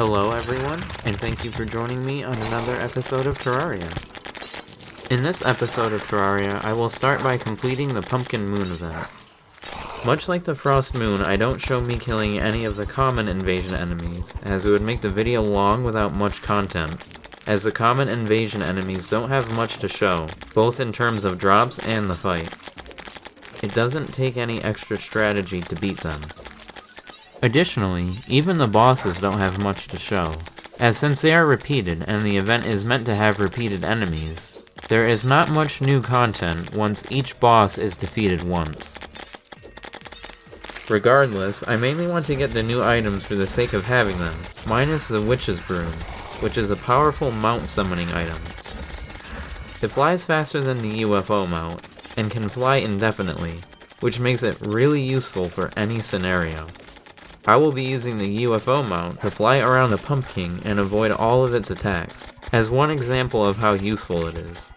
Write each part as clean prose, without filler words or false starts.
Hello everyone, and thank you for joining me on another episode of Terraria. In this episode of Terraria, I will start by completing the Pumpkin Moon event. Much like the Frost Moon, I don't show me killing any of the common invasion enemies, as it would make the video long without much content, as the common invasion enemies don't have much to show, both in terms of drops and the fight. It doesn't take any extra strategy to beat them. Additionally, even the bosses don't have much to show, as since they are repeated and the event is meant to have repeated enemies, there is not much new content once each boss is defeated once. Regardless, I mainly want to get the new items for the sake of having them, minus the Witch's Broom, which is a powerful mount summoning item. It flies faster than the UFO mount, and can fly indefinitely, which makes it really useful for any scenario. I will be using the UFO mount to fly around the pumpkin and avoid all of its attacks, as one example of how useful it is.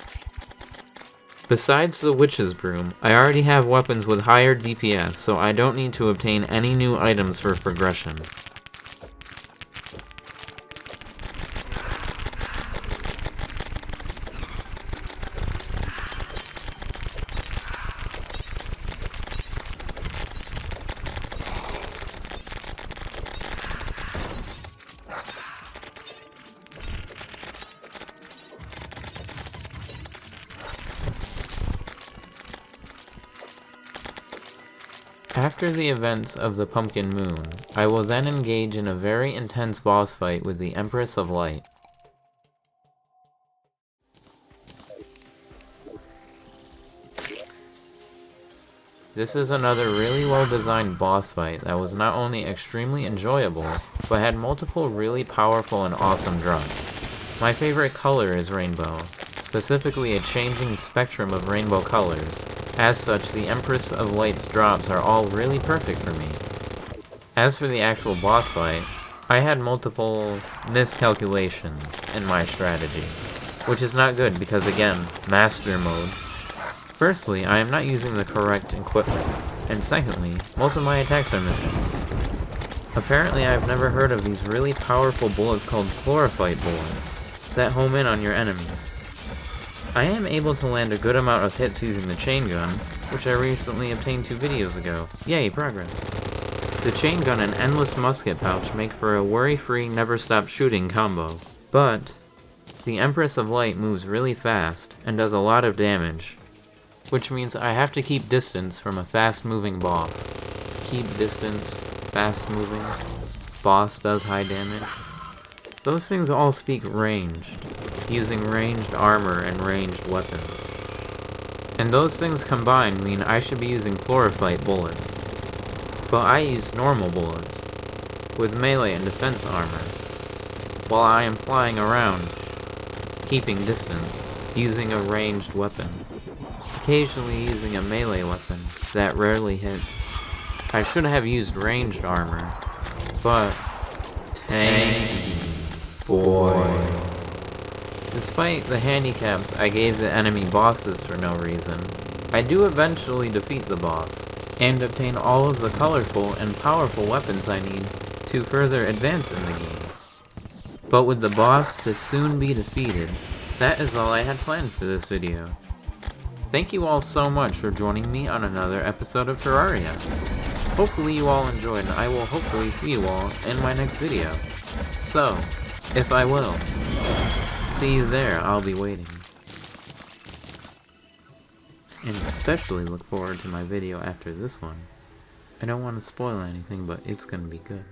Besides the Witch's Broom, I already have weapons with higher DPS, so I don't need to obtain any new items for progression. After the events of the Pumpkin Moon, I will then engage in a very intense boss fight with the Empress of Light. This is another really well designed boss fight that was not only extremely enjoyable, but had multiple really powerful and awesome drops. My favorite color is rainbow, specifically a changing spectrum of rainbow colors. As such, the Empress of Light's drops are all really perfect for me. As for the actual boss fight, I had multiple miscalculations in my strategy, which is not good because again, master mode. Firstly, I am not using the correct equipment, and secondly, most of my attacks are missing. Apparently I have never heard of these really powerful bullets called chlorophyte bullets that home in on your enemies. I am able to land a good amount of hits using the chain gun, which I recently obtained 2 videos ago. Yay, progress. The chain gun and endless musket pouch make for a worry-free, never-stop shooting combo. But the Empress of Light moves really fast and does a lot of damage, which means I have to keep distance from a fast-moving boss. Keep distance, fast-moving, boss does high damage. Those things all speak ranged, using ranged armor and ranged weapons. And those things combined mean I should be using chlorophyte bullets. But I use normal bullets, with melee and defense armor, while I am flying around, keeping distance, using a ranged weapon. Occasionally using a melee weapon that rarely hits. I should have used ranged armor, but tanky boy. Despite the handicaps I gave the enemy bosses for no reason, I do eventually defeat the boss, and obtain all of the colorful and powerful weapons I need to further advance in the game. But with the boss to soon be defeated, that is all I had planned for this video. Thank you all so much for joining me on another episode of Terraria. Hopefully you all enjoyed, and I will hopefully see you all in my next video. So, if I will, see you there, I'll be waiting. And especially look forward to my video after this one. I don't want to spoil anything, but it's gonna be good.